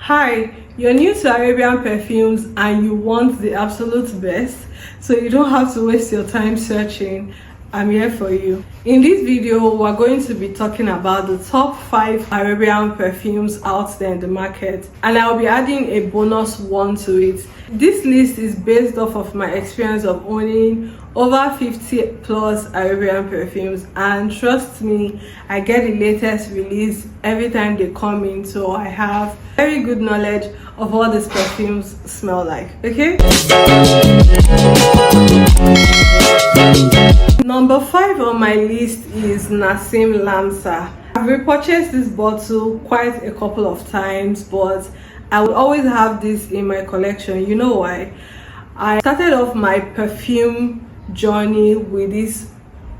Hi, you're new to Arabian Perfumes and you want the absolute best, so you don't have to waste your time searching. I'm here for you. In this video, we're going to be talking about the top 5 Arabian perfumes out there in the market, and I'll be adding a bonus one to it. This list is based off of my experience of owning over 50 plus Arabian perfumes, and trust me, I get the latest release every time they come in, so I have very good knowledge of what these perfumes smell like. Okay, number 5 on my list is NASEEM LAMSA. I've repurchased this bottle quite a couple of times, but I would always have this in my collection. You know why? I started off my perfume journey with this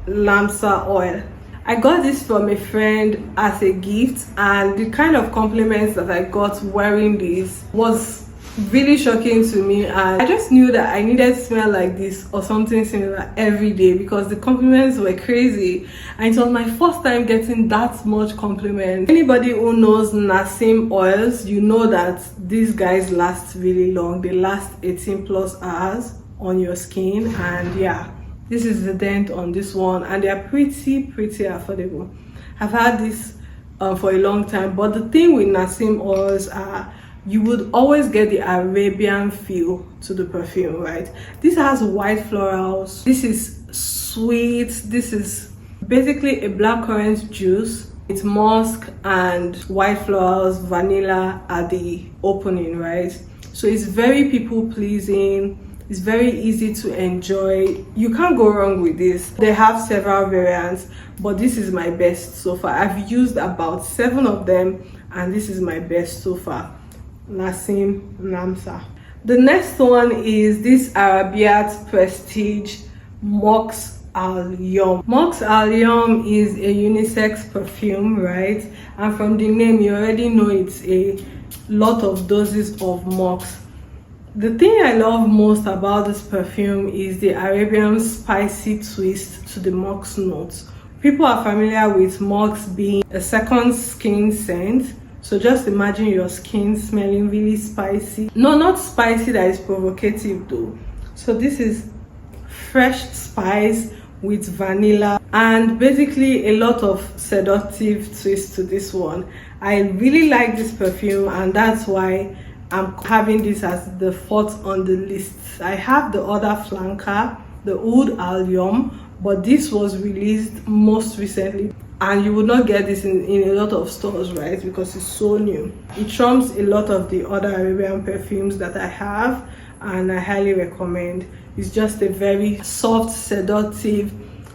LAMSA oil. I got this from a friend as a gift, and the kind of compliments that I got wearing this was really shocking to me, and I just knew that I needed to smell like this or something similar every day because the compliments were crazy, and it was my first time getting that much compliment. Anybody who knows NASEEM oils, you know that these guys last really long. They last 18 plus hours on your skin, and yeah, this is the dent on this one, and they are pretty affordable. I've had this for a long time, but the thing with NASEEM oils are you would always get the Arabian feel to the perfume, right? This has white florals, this is sweet, this is basically a blackcurrant juice. It's musk and white florals, vanilla at the opening, right? So it's very people pleasing. It's very easy to enjoy. You can't go wrong with this. They have several variants, but this is my best so far. I've used about 7 of them, and this is my best so far. NASEEM LAMSA. The next one is this Arabiat Prestige MUSK YOUM. MUSK YOUM is a unisex perfume, right? And from the name, you already know it's a lot of doses of musk. The thing I love most about this perfume is the Arabian spicy twist to the musk notes. People are familiar with musk being a second skin scent. So just imagine your skin smelling really spicy. No, not spicy that is provocative though. So this is fresh spice with vanilla and basically a lot of seductive twist to this one. I really like this perfume, and that's why I'm having this as the 4th on the list. I have the other flanker, the Oud Al Yom, but this was released most recently, and you would not get this in a lot of stores, right? Because it's so new. It trumps a lot of the other Arabian perfumes that I have, and I highly recommend. It's just a very soft, seductive,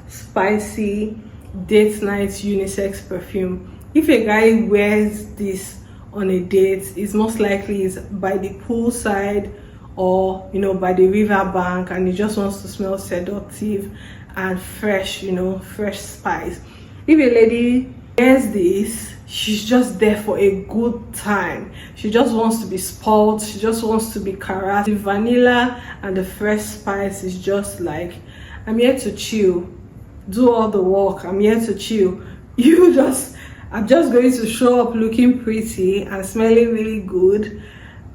spicy date night unisex perfume. If a guy wears this on a date, it's most likely is by the poolside or by the river bank, and he just wants to smell seductive and fresh, fresh spice. If a lady wears this, she's just there for a good time. She just wants to be spoiled. She just wants to be caressed. The vanilla and the fresh spice is just like, I'm here to chill, do all the work. I'm here to chill. I'm just going to show up looking pretty and smelling really good.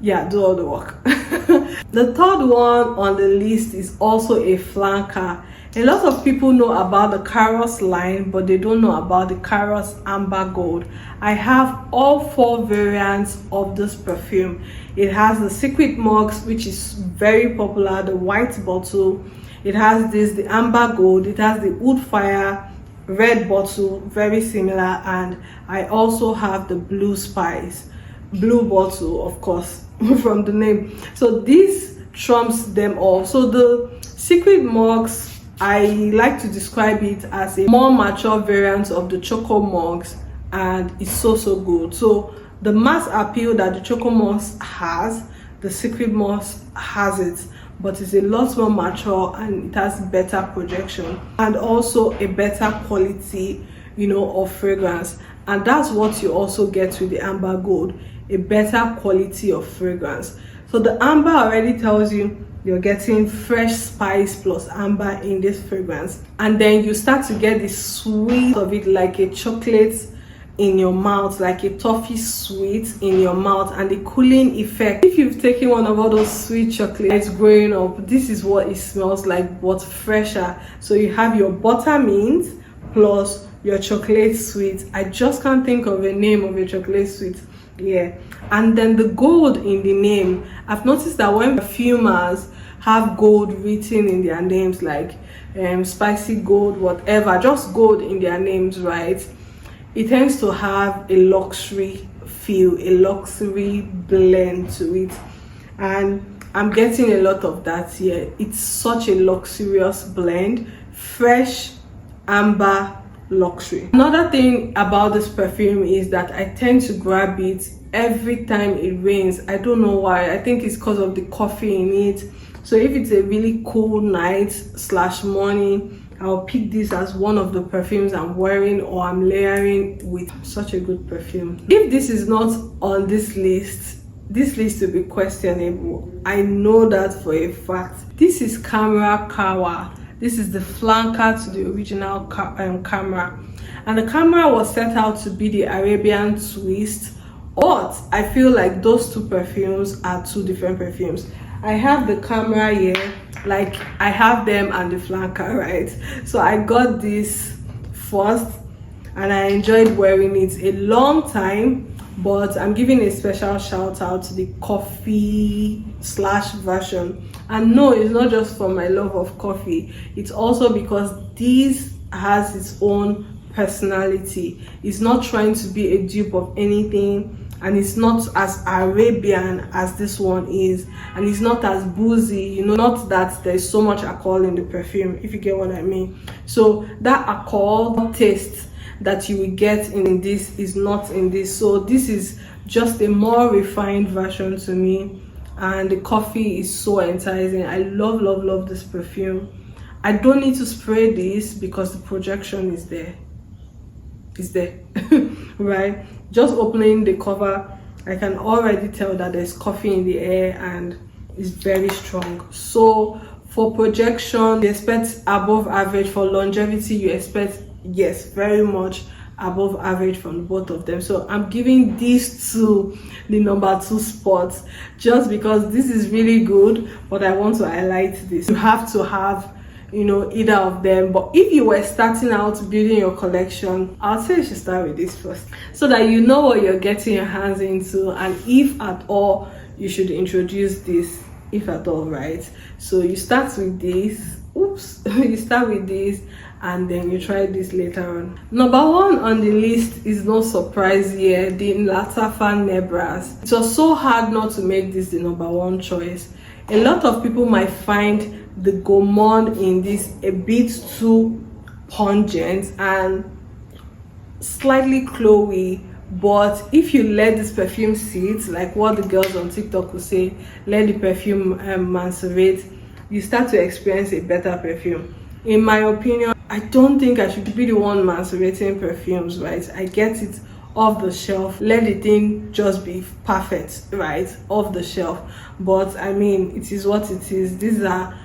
Yeah, do all the work. The 3rd one on the list is also a flanker. A lot of people know about the KARUS line, but they don't know about the KARUS Amber Gold. I have all 4 variants of this perfume. It has the Secret Musk, which is very popular, the white bottle. It has the Amber Gold. It has the Oud Fire red bottle, very similar, and I also have the blue spice, blue bottle, of course, from the name. So this trumps them all. So the Secret Musk, I like to describe it as a more mature variant of the Choco Musk, and it's so good. So the mass appeal that the Choco Musk has, the Secret Musk has it, but it's a lot more mature, and it has better projection and also a better quality of fragrance. And that's what you also get with the Amber Gold, a better quality of fragrance. So the amber already tells you you're getting fresh spice plus amber in this fragrance, and then you start to get the sweet of it, like a chocolate in your mouth, like a toffee sweet in your mouth, and the cooling effect. If you've taken one of all those sweet chocolates growing up, this is what it smells like, but fresher. So you have your buttermint plus your chocolate sweet. I just can't think of a name of a chocolate sweet. Yeah, and then the gold in the name. I've noticed that when perfumers have gold written in their names, like spicy gold, whatever, just gold in their names, right, it tends to have a luxury feel, a luxury blend to it, and I'm getting a lot of that here. It's such a luxurious blend, fresh amber luxury. Another thing about this perfume is that I tend to grab it every time it rains. I don't know why. I think it's because of the coffee in it. So if it's a really cool night / morning, I'll pick this as one of the perfumes I'm wearing or I'm layering with. Such a good perfume. If this is not on this list will be questionable. I know that for a fact. This is KHAMRAH. This is the flanker to the original KHAMRAH. And the KHAMRAH was set out to be the Arabian twist, but I feel like those two perfumes are two different perfumes. I have the KHAMRAH here, like I have them and the flanker, right? So I got this first and I enjoyed wearing it a long time, but I'm giving a special shout out to the coffee / version. And no, it's not just for my love of coffee, it's also because this has its own personality. It's not trying to be a dupe of anything, and it's not as Arabian as this one is, and it's not as boozy, you know, not that there's so much alcohol in the perfume, if you get what I mean. So that alcohol taste that you will get in this is not in this. So this is just a more refined version to me, and the coffee is so enticing. I love this perfume. I don't need to spray this because the projection is there. It's there. Right? Just opening the cover, I can already tell that there's coffee in the air and it's very strong. So for projection, you expect above average. For longevity, you expect, yes, very much above average from both of them. So I'm giving these two the number 2 spots just because this is really good, but I want to highlight this. You have to have, you know, either of them. But if you were starting out building your collection, I'll say you should start with this first, so that you know what you're getting your hands into, and if at all you should introduce this, if at all, right? So you start with this, you start with this, and then you try this later on. Number 1 on the list is no surprise here, the LATTAFA NEBRAS. It was so hard not to make this the number 1 choice. A lot of people might find the gourmand in this a bit too pungent and slightly cloying, but if you let this perfume sit, like what the girls on TikTok will say, let the perfume macerate, you start to experience a better perfume. In my opinion, I don't think I should be the one macerating perfumes, right? I get it off the shelf, let the thing just be perfect, right, off the shelf. But I mean, it is what it is. These are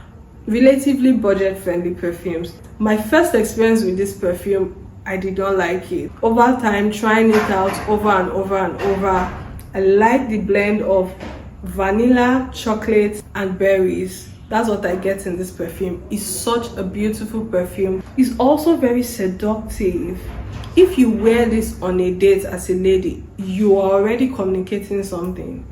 relatively budget friendly perfumes. My first experience with this perfume, I did not like it. Over time, trying it out over and over, I like the blend of vanilla, chocolate and berries. That's what I get in this perfume. It's such a beautiful perfume. It's also very seductive. If you wear this on a date as a lady, you are already communicating something,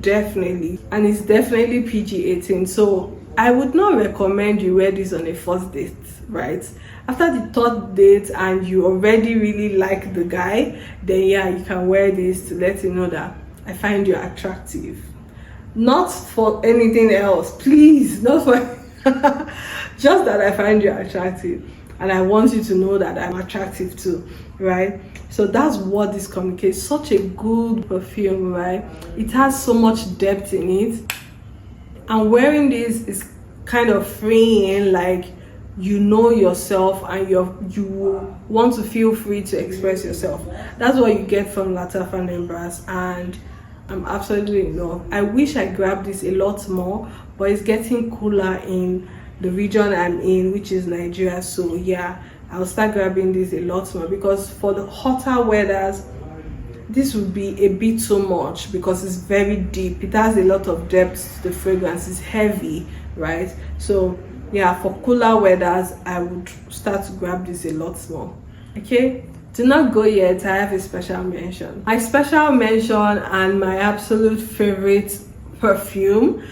definitely. And it's definitely PG-18. So I would not recommend you wear this on a first date, right? After the 3rd date and you already really like the guy, then yeah, you can wear this to let him know that I find you attractive. Not for anything else, please, not for just that I find you attractive and I want you to know that I'm attractive too, right? So that's what this communicates. Such a good perfume, right? It has so much depth in it, and wearing this is kind of freeing, like you know yourself and you want to feel free to express yourself. That's what you get from LATTAFA NEBRAS, and I'm absolutely in love. I wish I grabbed this a lot more, but it's getting cooler in the region I'm in, which is Nigeria. So yeah, I'll start grabbing this a lot more, because for the hotter weathers this would be a bit too much because it's very deep. It has a lot of depth to the fragrance. It's heavy, right? So yeah, for cooler weathers I would start to grab this a lot more. Okay, do not go yet. I have a special mention. My special mention and my absolute favorite perfume.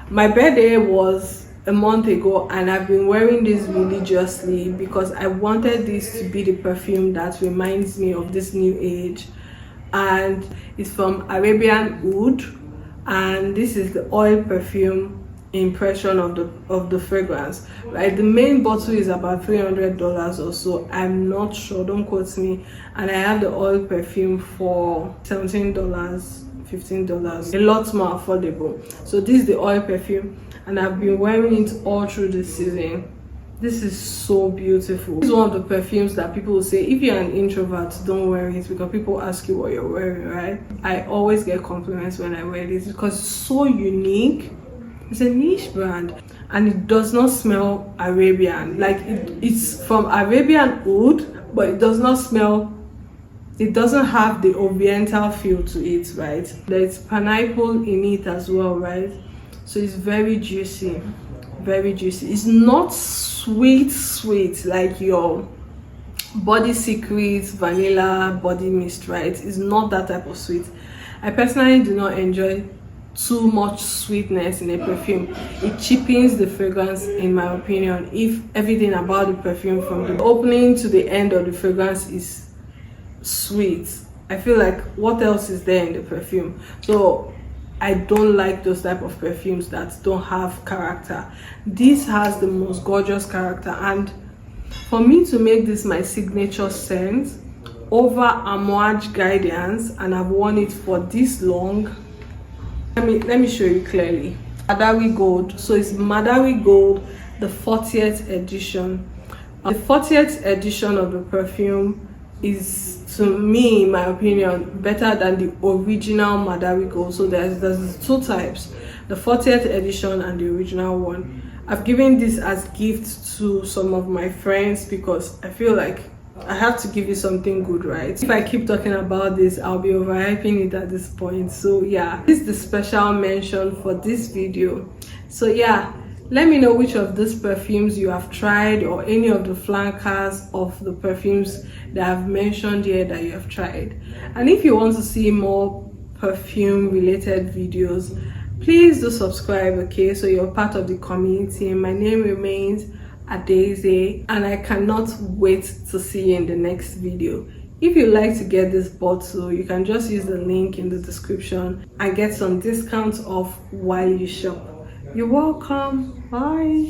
My birthday was a month ago and I've been wearing this religiously because I wanted this to be the perfume that reminds me of this new age. And it's from Arabian Oud, and this is the oil perfume impression of the fragrance, right? The main bottle is about $300 or so, I'm not sure, don't quote me. And I have the oil perfume for $17, $15, a lot more affordable. So this is the oil perfume and I've been wearing it all through the season. This is so beautiful. This is one of the perfumes that people will say, if you're an introvert, don't wear it, because people ask you what you're wearing, right? I always get compliments when I wear this because it's so unique. It's a niche brand and it does not smell Arabian. Like it's from Arabian Oud, but it does not smell, it doesn't have the oriental feel to it, right? There's pineapple in it as well, right? So it's very juicy, very juicy. It's not sweet like your Body Secret vanilla body mist, right? It's not that type of sweet. I personally do not enjoy too much sweetness in a perfume. It cheapens the fragrance, in my opinion, if everything about the perfume from the opening to the end of the fragrance is sweet. I feel like what else is there in the perfume? So I don't like those type of perfumes that don't have character. This has the most gorgeous character, and for me to make this my signature scent over Amouage Guidance, and I've worn it for this long. Let me show you clearly. Madawi Gold. So it's Madawi Gold, the 40th edition. The 40th edition of the perfume is, to me, in my opinion, better than the original Madawi Gold. So there's two types, the 40th edition and the original one. I've given this as gift to some of my friends because I feel like I have to give you something good, right? If I keep talking about this, I'll be overhyping it at this point. So yeah, this is the special mention for this video. So yeah, let me know which of these perfumes you have tried, or any of the flankers of the perfumes that I've mentioned here that you have tried. And if you want to see more perfume related videos, please do subscribe, okay? So you're part of the community. My name remains ADEEZE, and I cannot wait to see you in the next video. If you'd like to get this bottle, you can just use the link in the description and get some discounts off while you shop. You're welcome. Bye.